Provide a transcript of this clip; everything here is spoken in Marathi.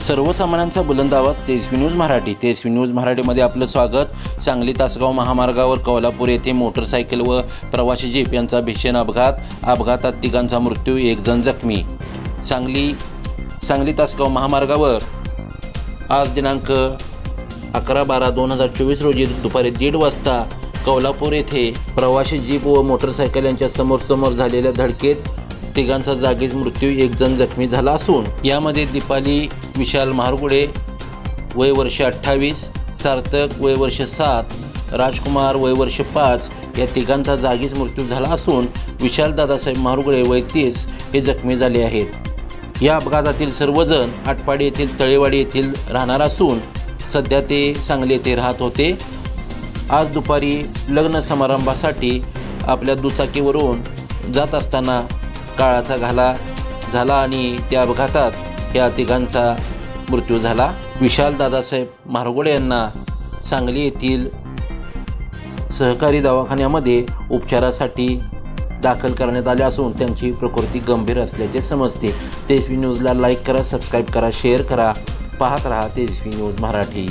सर्वसामान्यांचा बुलंद आवाज तेजस्वी न्यूज मराठी. तेजस्वी न्यूज मराठीमध्ये आपलं स्वागत. सांगली तासगाव महामार्गावर कोल्हापूर येथे मोटरसायकल व प्रवासी जीप यांचा भीषण अपघातात तिघांचा मृत्यू, 1 जण जखमी. सांगली तासगाव महामार्गावर आज दिनांक 11/12/2024 रोजी दुपारी 1:30 वाजता कोल्हापूर येथे प्रवासी जीप व मोटरसायकल यांच्या समोर झालेल्या धडकेत तिघांचा जागीच मृत्यू, 1 जण जखमी झाला असून यामध्ये दीपाली विशाल महारगुडे वय वर्ष 28, सार्थक वय वर्ष 7, राजकुमार वय वर्ष 5 या तिघांचा जागीच मृत्यू झाला असून विशाल दादासाहेब महारगुडे वय 30 हे जखमी झाले आहेत. या अपघातातील सर्वजण आटपाडी येथील तळेवाडी येथील राहणार असून सध्या ते सांगली येथे राहत होते. आज दुपारी लग्न समारंभासाठी आपल्या दुचाकीवरून जात असताना काळाचा घाला झाला आणि त्या अपघातात या तिघांचा मृत्यू झाला. विशाल दादासाहेब महारगुडे यांना सांगली येथील सहकारी दवाखान्यामध्ये उपचारासाठी दाखल करण्यात आले असून त्यांची प्रकृती गंभीर असल्याचे समजते. तेजस्वी न्यूजला लाईक करा, सबस्क्राईब करा, शेअर करा. पाहत रहा तेजस्वी न्यूज मराठी.